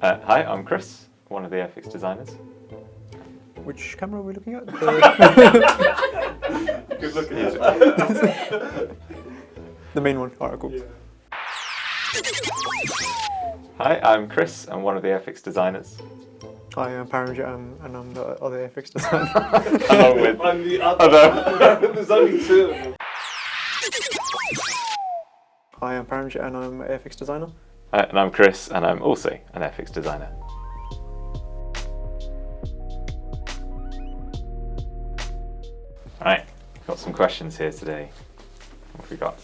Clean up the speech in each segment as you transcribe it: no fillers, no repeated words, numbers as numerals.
Hi, I'm Chris, one of the Airfix designers. Which camera are we looking at? Good looking. The main one. Alright, cool. Yeah. Hi, I'm Chris, I'm one of the Airfix designers. Hi, I'm Paramjit, and I'm the other Airfix designer. Along with I'm the other. There's only two of them. Hi, I'm Paramjit, and I'm an Airfix designer. and I'm Chris, and I'm also an Airfix designer. Alright, got some questions here today. What have we got?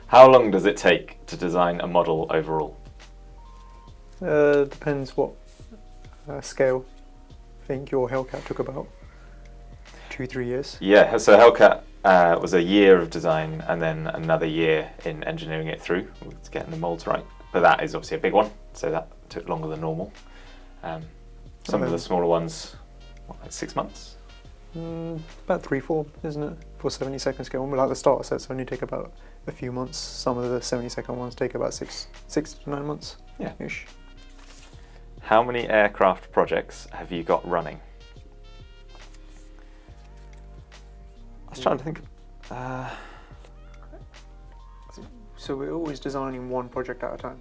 How long does it take to design a model overall? Depends what scale. I think your Hellcat took about 2-3 years. Yeah, so Hellcat was a year of design and then another year in engineering it through, getting the molds right. But that is obviously a big one, so that took longer than normal. Some of the smaller ones, like 6 months? About 3-4, isn't it? For 70-second scale. Like the starter sets only take about a few months. Some of the 70-second ones take about 6 to 9 months. Yeah. Ish. How many aircraft projects have you got running? I was trying to think. So we're always designing one project at a time.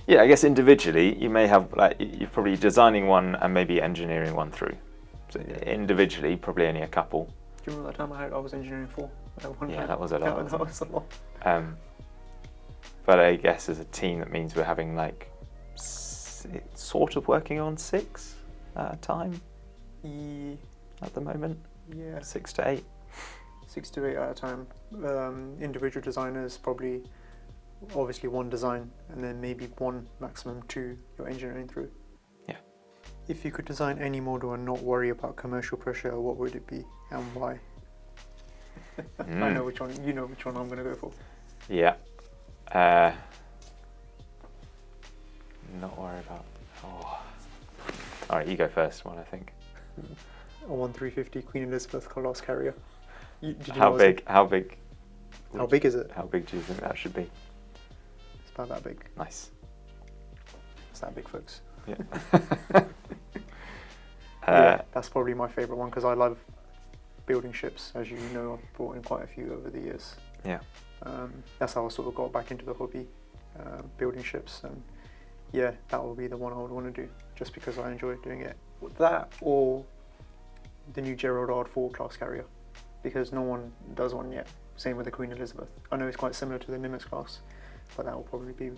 Yeah, I guess individually you may have, like, you're probably designing one and maybe engineering one through. So individually, probably only a couple. Do you remember that time I was engineering 4? Yeah, that was a lot. That was a lot. But I guess as a team, that means we're having like sort of working on 6 at a time at the moment. Yeah. 6 to 8. 6 to 8 at a time. Individual designers probably, obviously one design, and then maybe 1, maximum 2 you're engineering through. Yeah. If you could design any model and not worry about commercial pressure, what would it be and why? I know which one. You know which one I'm going to go for. Yeah. Not worry about. Oh. All right, you go first. One, I think. A 1350 Queen Elizabeth class carrier. How big? How big? How big is it? How big do you think that should be? It's about that big. Nice. It's that big, folks. Yeah. Yeah, that's probably my favourite one because I love building ships. As you know, I've brought in quite a few over the years. Yeah. That's how I sort of got back into the hobby, building ships, and yeah, that will be the one I would want to do, just because I enjoy doing it. That or the new Gerald R. 4 class carrier, because no one does one yet. Same with the Queen Elizabeth. I know it's quite similar to the Nimitz class, but that will probably be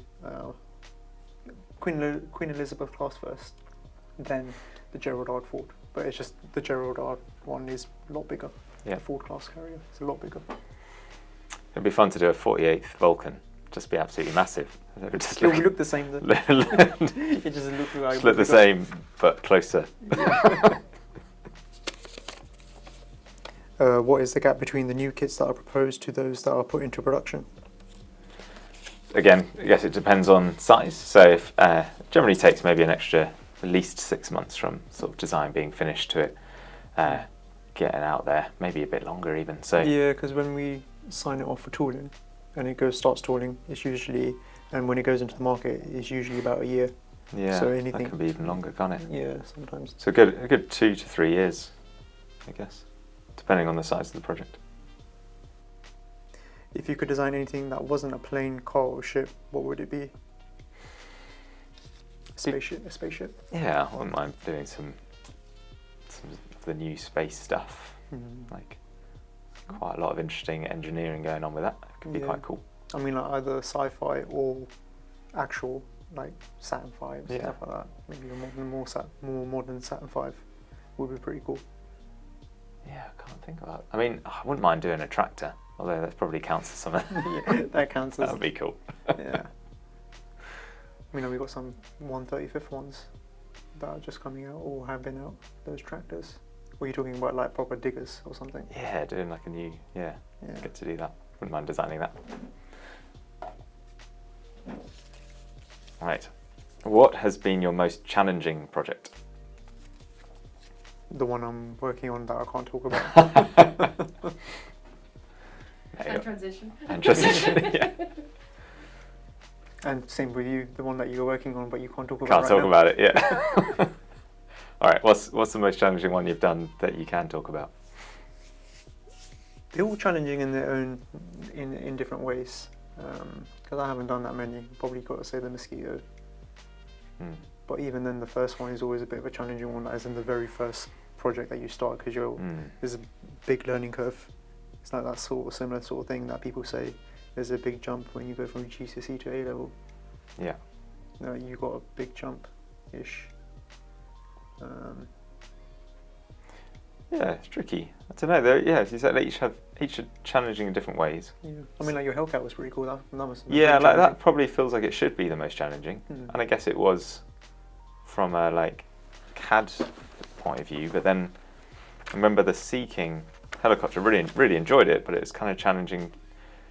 Queen Elizabeth class first, then the Gerald R. Ford. But it's just the Gerald R. one is a lot bigger. Yeah. The Ford class carrier is a lot bigger. It'd be fun to do a 48th Vulcan. Just be absolutely massive. It would just It will look the same then. It just looks like just look the same, but closer. What is the gap between the new kits that are proposed to those that are put into production? Again, I guess it depends on size. So if generally takes maybe an extra at least 6 months from sort of design being finished to it getting out there, maybe a bit longer even. So yeah, because when we sign it off for tooling and it starts tooling, it's usually, and when it goes into the market, it's usually about a year. yeah, So that anything can be even longer, can't it? Yeah, sometimes. So a good 2 to 3 years, I guess, depending on the size of the project. If you could design anything that wasn't a plane, car or ship, what would it be? A spaceship? Yeah, I wouldn't mind doing some of the new space stuff. Like quite a lot of interesting engineering going on with that. It could be quite cool. I mean, like either sci-fi or actual, like Saturn V, stuff like that. Maybe a more modern Saturn V would be pretty cool. Yeah, I can't think of that. I mean, I wouldn't mind doing a tractor, although that probably counts as something. Yeah, that counts as. That would be cool. Yeah. I mean, we've got some 1/35 ones that are just coming out or have been out, those tractors. Or are you talking about like proper diggers or something? Yeah, doing like a new, get to do that. Wouldn't mind designing that. Right. What has been your most challenging project? The one I'm working on that I can't talk about. And transition. And transition, yeah. And same with you, the one that you're working on, but you can't talk about. Can't right talk now. about it, yeah. All right, what's the most challenging one you've done that you can talk about? They're all challenging in their own, in different ways. Because I haven't done that many. Probably got to say the mosquito. But even then, the first one is always a bit of a challenging one, as in the very first project that you start, because there's a big learning curve. It's like that sort of similar sort of thing that people say. There's a big jump when you go from GCSE to A level. Yeah. No, you got a big jump-ish. Yeah, it's tricky. I don't know. Yeah, as you said, each are challenging in different ways. Yeah. I mean, like your Hellcat was pretty cool. That was Yeah, like that probably feels like it should be the most challenging, Mm. and I guess it was from a like CAD point of view. But then I remember the Sea King helicopter. Really enjoyed it, but it was kind of challenging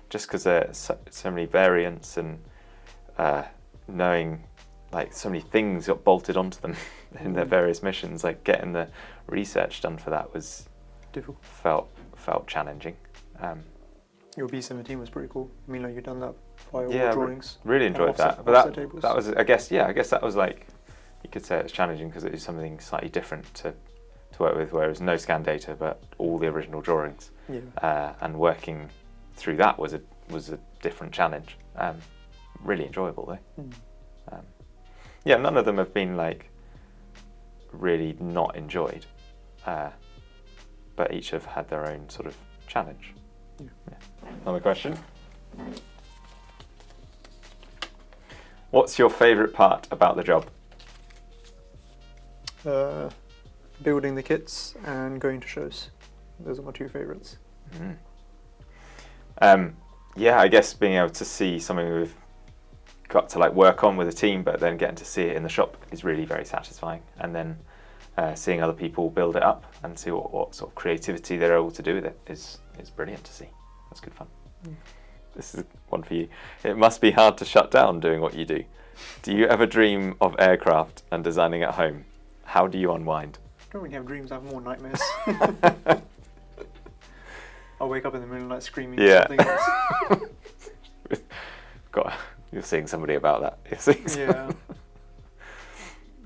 just because there's so many variants and knowing like so many things got bolted onto them in their various missions. Like getting the research done for that was difficult. Felt challenging. Your B-17 was pretty cool. I mean, like you've done that via Yeah, drawings. really enjoyed offset- that. But offset tables. that was, I guess that was like, you could say it was challenging because it was something slightly different to work with, where it was no scan data but all the original drawings. Yeah. And working through that was a different challenge. Really enjoyable though. Mm. Yeah, none of them have been like really not enjoyed, but each have had their own sort of challenge. Yeah. Another question. What's your favourite part about the job? Building the kits and going to shows. Those are my two favourites. Yeah, I guess being able to see something we've got to like work on with a team, but then getting to see it in the shop is really very satisfying. And then seeing other people build it up and see what sort of creativity they're able to do with it is brilliant to see. That's good fun. This is one for you. It must be hard to shut down doing what you do. Do you ever dream of aircraft and designing at home? How do you unwind? I don't really have dreams, I have more nightmares. I'll wake up in the middle of the night screaming. Yeah. Something else. God, you're seeing somebody about that. You're seeing Yeah.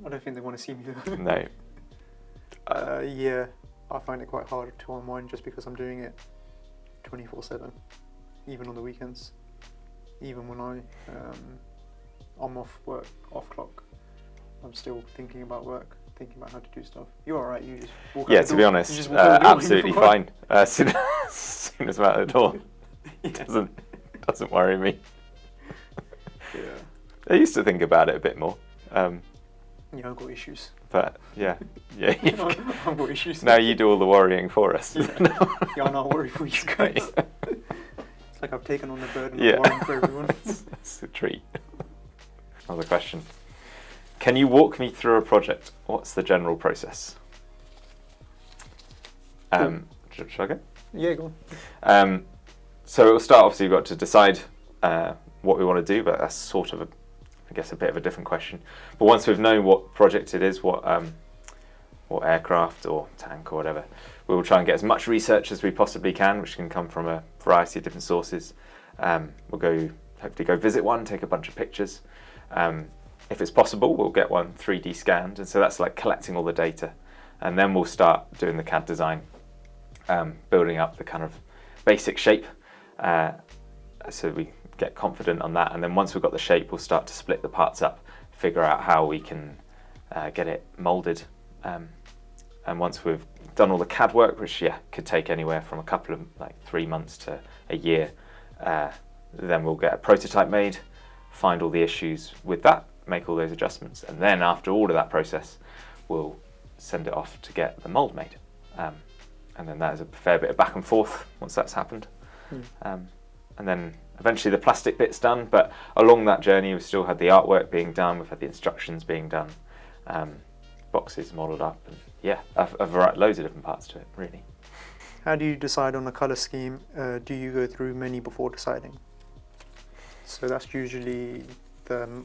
I don't think they want to see me though. No. Yeah, I find it quite hard to unwind just because I'm doing it 24/7, even on the weekends. Even when I'm off work, off clock, I'm still thinking about work, thinking about how to do stuff. You're alright, you just walk out Yeah, the to door. be You honest, just walk out the door and you absolutely forgot. fine. As soon as I'm out the door, it doesn't worry me. Yeah. I used to think about it a bit more, Yeah, I've got issues. but yeah. I've got issues. Now you do all the worrying for us. Yeah, I'm not worried for you guys. It's like I've taken on the burden Yeah. of worrying for everyone. It's a treat. Another question. Can you walk me through a project? What's the general process? Should I go? Yeah, go on. So it will start, obviously you've got to decide what we want to do, but that's sort of, I guess, a bit of a different question. But once we've known what project it is, what aircraft or tank or whatever, we will try and get as much research as we possibly can, which can come from a variety of different sources. We'll hopefully go visit one, take a bunch of pictures. If it's possible, we'll get one 3D scanned, and so that's like collecting all the data. And then we'll start doing the CAD design, building up the kind of basic shape, so we get confident on that. And then once we've got the shape, we'll start to split the parts up, figure out how we can get it molded. And once we've done all the CAD work, which could take anywhere from a couple of 3 months to a year, then we'll get a prototype made, find all the issues with that, make all those adjustments, and then after all of that process, we'll send it off to get the mold made. And then that is a fair bit of back and forth once that's happened. And then eventually the plastic bit's done, but along that journey we've still had the artwork being done, we've had the instructions being done, boxes modelled up, and a variety, loads of different parts to it, really. How do you decide on a colour scheme? Do you go through many before deciding? So that's usually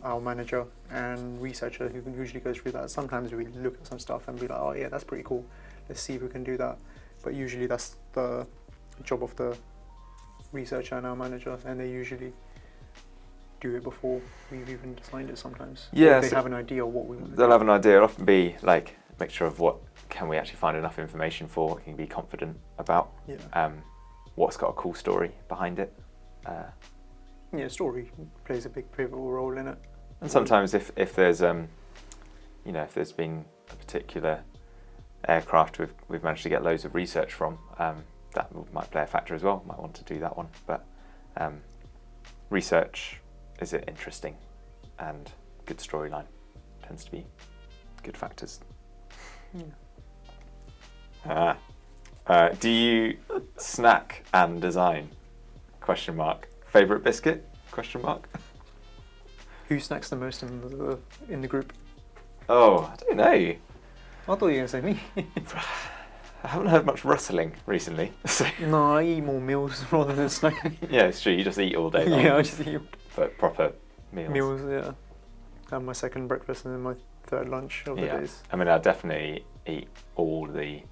our manager and researcher who usually goes through that. Sometimes we look at some stuff and be like, oh yeah, that's pretty cool, let's see if we can do that. But usually that's the job of the researcher and our manager, and they usually do it before we've even designed it sometimes. Yeah, Or they so have an idea of what we want to they'll do. have an idea. It'll often be like a mixture of what can we actually find enough information for, what can we be confident about, Yeah. what's got a cool story behind it. Yeah, story plays a big pivotal role in it. And sometimes if there's if there's been a particular aircraft we've managed to get loads of research from, that might play a factor as well. Might want to do that one, but research is it interesting, and good storyline tends to be good factors. Yeah. Do you snack and design? Question mark. Favorite biscuit? Question mark. Who snacks the most in the group? Oh, I don't know. I thought you were gonna say me. I haven't heard much rustling recently. So. No, I eat more meals rather than snacking. Yeah, it's true. You just eat all day long. Yeah, I just eat But proper meals. meals. Yeah, I have my second breakfast and then my third lunch of the days. I mean, I definitely eat all the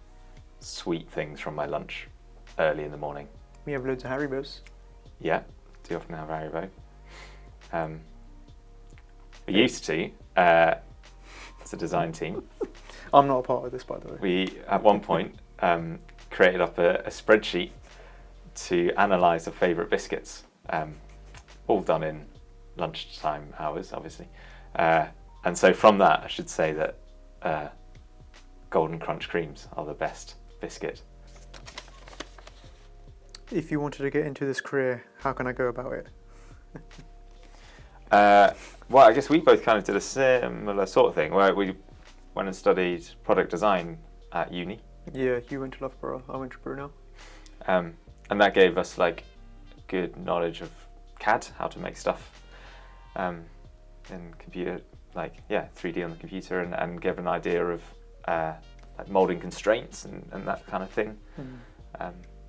sweet things from my lunch early in the morning. We have loads of Haribos. Yeah, do often have Haribo. We used to, as a design team, I'm not a part of this, by the way. we at one point created up a spreadsheet to analyse the favourite biscuits, all done in lunchtime hours, obviously. And so from that, I should say that Golden Crunch creams are the best biscuit. If you wanted to get into this career, how can I go about it? Well, I guess we both kind of did a similar sort of thing, where we went and studied product design at uni. Yeah, you went to Loughborough, I went to Brunel. And that gave us like good knowledge of CAD, how to make stuff in computer, 3D on the computer, and gave an idea of like molding constraints and that kind of thing.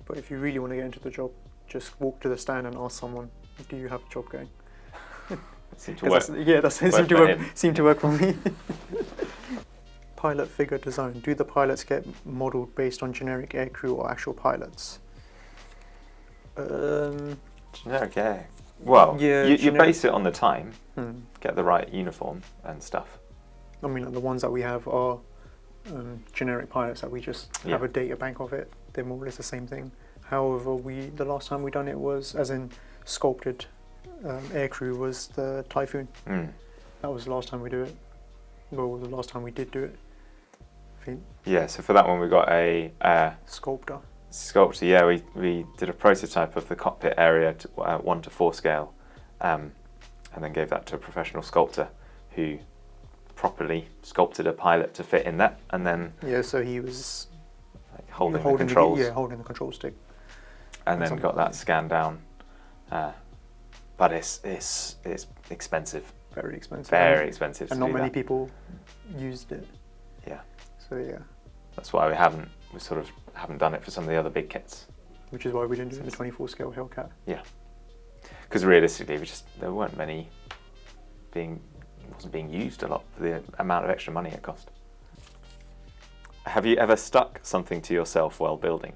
But if you really want to get into the job, just walk to the stand and ask someone, do you have a job going? Seemed to work. That seemed to work for me. Pilot figure design. Do the pilots get modelled based on generic aircrew or actual pilots? Generic air. Well, Yeah, you generic- base it on the time, get the right uniform and stuff. I mean, the ones that we have are generic pilots that we just have Yeah. a data bank of it. They're more or less the same thing. However, the last time we done it was, as in sculpted aircrew, was the Typhoon. That was the last time we do it. Well, the last time we did do it. I think Yeah, so for that one we got a sculptor. sculptor. Yeah, we did a prototype of the cockpit area to 1:4 scale, and then gave that to a professional sculptor who properly sculpted a pilot to fit in that, and then Yeah, so he was like, holding the controls, holding the control stick. and then something got like that scanned down. But it's expensive, Very expensive. very expensive. And to not do many that. people used it. Yeah, So yeah, that's why we sort of haven't done it for some of the other big kits. which is why we didn't do it in the 24 scale Hellcat. Because realistically, there weren't many wasn't being used a lot for the amount of extra money it cost. Have you ever stuck something to yourself while building?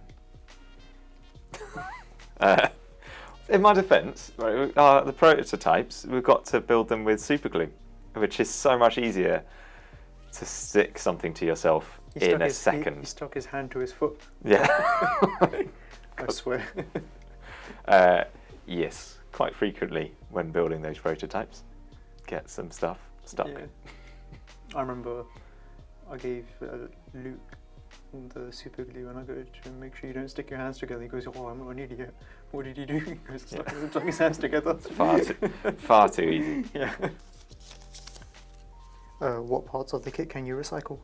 In my defence, right, the prototypes, we've got to build them with super glue, which is so much easier to stick something to yourself in a second. He stuck his hand to his foot. Yeah. I swear. Yes, quite frequently when building those prototypes, get some stuff stuck. Yeah. I remember I gave Luke the super glue and I go to him, make sure you don't stick your hands together. He goes, oh, I'm not an idiot. What did he do? He goes, stuck his hands together. Far too easy. Yeah. What parts of the kit can you recycle?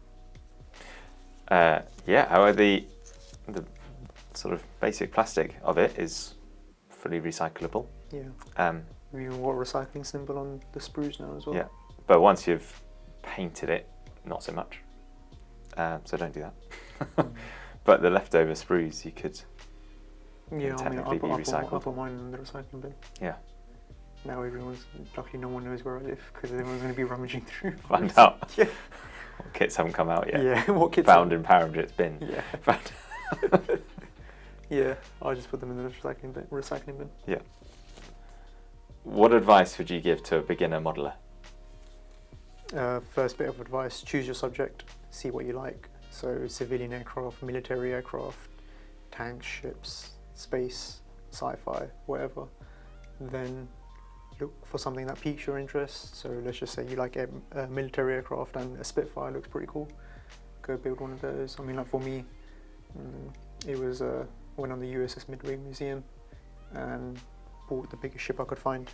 The sort of basic plastic of it is fully recyclable. Yeah. We've even got a recycling symbol on the sprues now as well. Yeah, but once you've painted it, not so much. So don't do that. But the leftover sprues you could Yeah, I mean, technically be I recycled. put mine in the recycling bin. Yeah. Now luckily no one knows where I live because everyone's going to be rummaging through. Find out. Yeah. What kits haven't come out yet. Yeah, what kits Found in Paramjit's bin. Yeah. Found. Yeah, I just put them in the recycling bin. Yeah. what advice would you give to a beginner modeler? First bit of advice, choose your subject, see what you like. So civilian aircraft, military aircraft, tanks, ships, space, sci-fi, whatever. Then look for something that piques your interest. So let's just say you like military aircraft and a Spitfire looks pretty cool. Go build one of those. I mean, like for me, it was went on the USS Midway Museum and bought the biggest ship I could find,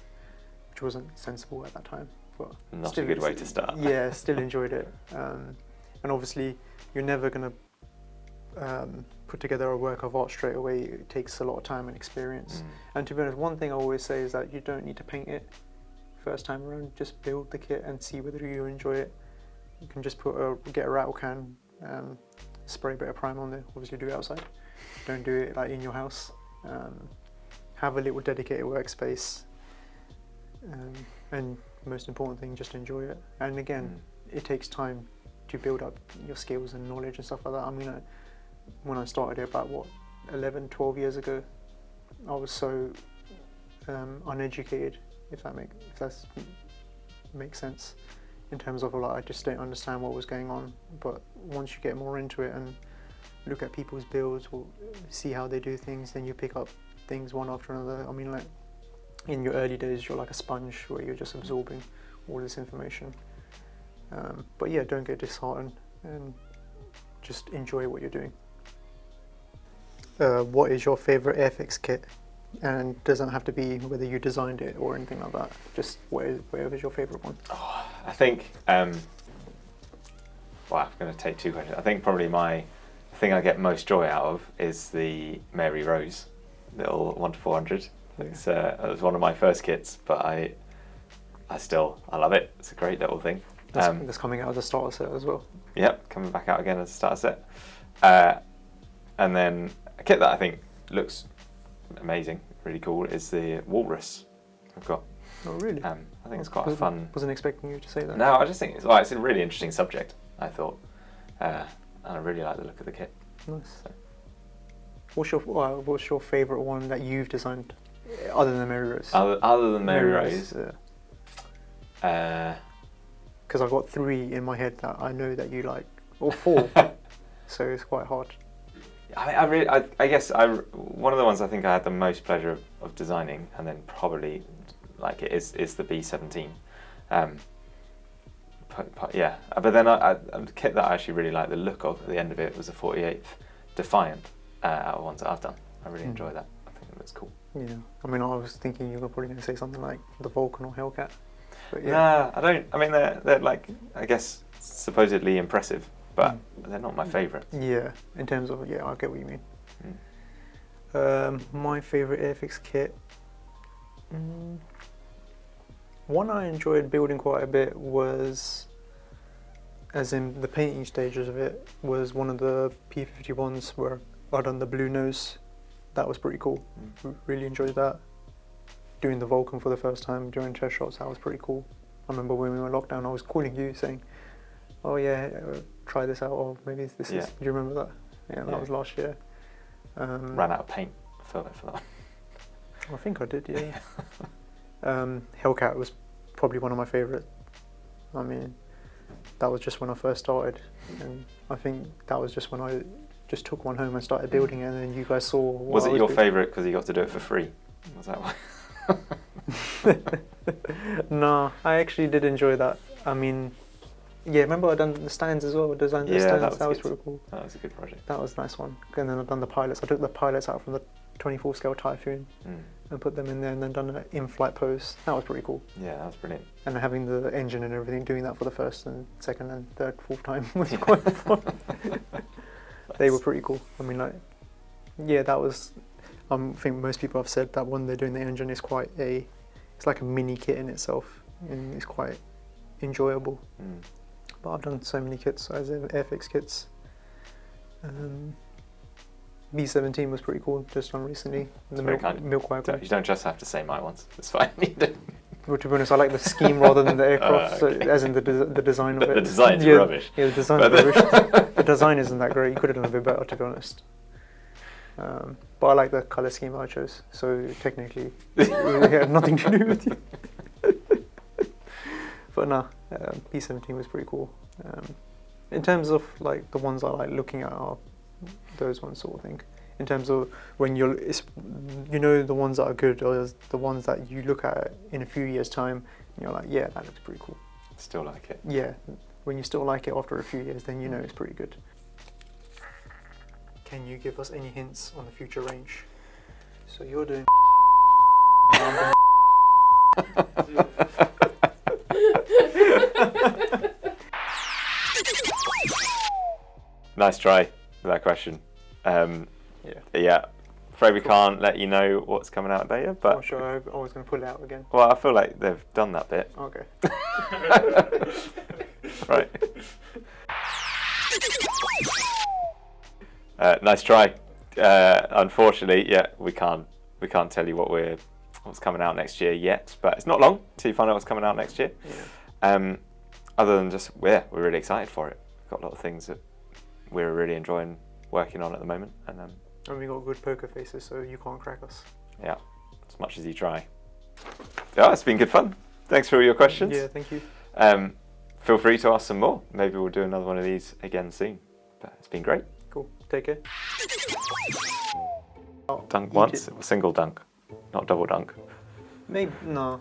which wasn't sensible at that time. But Not a good way to start. Yeah, still enjoyed it. And obviously, you're never going to put together a work of art straight away. It takes a lot of time and experience. And to be honest, one thing I always say is that you don't need to paint it first time around. Just build the kit and see whether you enjoy it. You can just get a rattle can, spray a bit of primer on there. Obviously, do it outside. Don't do it like in your house. Have a little dedicated workspace. And most important thing, just enjoy it. And again, it takes time to build up your skills and knowledge and stuff like that. I mean, when I started it about 11, 12 years ago, I was so uneducated, if that makes sense, in terms of like I just didn't understand what was going on. But once you get more into it and look at people's builds or see how they do things, then you pick up things one after another. I mean, like in your early days, you're like a sponge where you're just absorbing all this information. But yeah, don't get disheartened and just enjoy what you're doing. What is your favorite Airfix kit? And it doesn't have to be whether you designed it or anything like that. Just whatever's your favorite one. Oh, I think, I'm going to take two questions. I think probably the thing I get most joy out of is the Mary Rose, little 1-400. It was one of my first kits, but I love it. It's a great little thing. That's coming out as a starter set as well. Yep, coming back out again as a starter set. And then a kit that I think looks amazing, really cool, is the Walrus I've got. Oh, really? I think it's quite a fun... Wasn't expecting you to say that. No, I just think it's a really interesting subject, I thought. And I really like the look of the kit. Nice. So. What's your favourite one that you've designed, other than Mary Rose? Other than Mary Rose? Because I've got 3 in my head that I know that you like, or 4, so it's quite hard. I guess one of the ones I think I had the most pleasure of designing, and then probably like it is the B-17. Yeah, but then a kit that I actually really like the look of at the end of it was a 48th Defiant out of ones that I've done. I really enjoy that. I think it looks cool. Yeah, I mean, I was thinking you were probably going to say something like the Vulcan or Hellcat. But yeah. Nah, I don't. I mean, they're like, I guess, supposedly impressive, but they're not my favourite. Yeah, in terms of, I get what you mean. My favourite Airfix kit, one I enjoyed building quite a bit was, as in the painting stages of it, was one of the P-51s where I'd done the blue nose. That was pretty cool. Really enjoyed that. Doing the Vulcan for the first time during test shots, that was pretty cool. I remember when we were in lockdown, I was calling you saying, oh yeah, try this out, or maybe this is, do you remember that? Yeah, that was last year. Ran out of paint for that. I think I did, yeah. Hellcat was probably one of my favourite. I mean, that was just when I first started, and I think that was just when I just took one home and started building it, and then you guys saw what Was it your favourite because you got to do it for free? Was that why? No, I actually did enjoy that. I mean, yeah, remember I done the stands as well. Designed the stands. That was pretty cool. That was a good project. That was a nice one. And then I've done the pilots. I took the pilots out from the 24 scale Typhoon and put them in there, and then done an in-flight pose. That was pretty cool. Yeah, that was brilliant. And having the engine and everything, doing that for the first and second and third, fourth time was quite fun. They were pretty cool. I mean, like, yeah, that was. I think most people have said that when they're doing the engine, it's like a mini kit in itself, and it's quite enjoyable. But I've done so many kits as Airfix kits. B-17 was pretty cool, just done recently. The milk wagon. You don't just have to say my ones. It's fine. Well, to be honest, I like the scheme rather than the aircraft, okay. So, as in the design of it. The design's rubbish. Yeah, the design's rubbish. The design isn't that great. You could have done a bit better, to be honest. But I like the colour scheme I chose, so technically it had nothing to do with you. But no, P17 was pretty cool. In terms of like the ones I like looking at are those ones sort of thing. In terms of when the ones that are good are the ones that you look at in a few years' time and you're like, yeah, that looks pretty cool. Still like it. Yeah, when you still like it after a few years, then you know it's pretty good. Can you give us any hints on the future range? So you're doing. Nice try with that question. Yeah. Afraid we can't let you know what's coming out later, but I'm sure I was going to pull it out again. well, I feel like they've done that bit. Okay. Right. Nice try. Unfortunately, yeah, we can't tell you what's coming out next year yet, but it's not long till you find out what's coming out next year. Yeah. Other than just we're really excited for it. We've got a lot of things that we're really enjoying working on at the moment, and And we got good poker faces, so you can't crack us. yeah, as much as you try. Yeah, it's been good fun. Thanks for all your questions. Yeah, thank you. Feel free to ask some more. Maybe we'll do another one of these again soon. But it's been great. Cool. Take care. Dunk once, single dunk, not double dunk. Maybe no.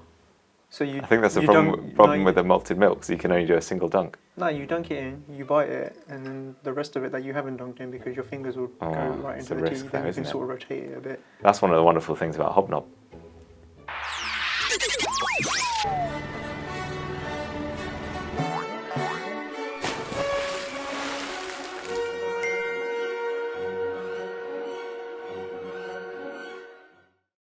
So you. I think that's the you problem don't- with the malted milk, so you can only do a single dunk. No, you dunk it in, you bite it, and then the rest of it that you haven't dunked in because your fingers will go right it's into a the tea, risk then though, you can isn't it? sort of rotate it a bit. That's one of the wonderful things about Hobnob.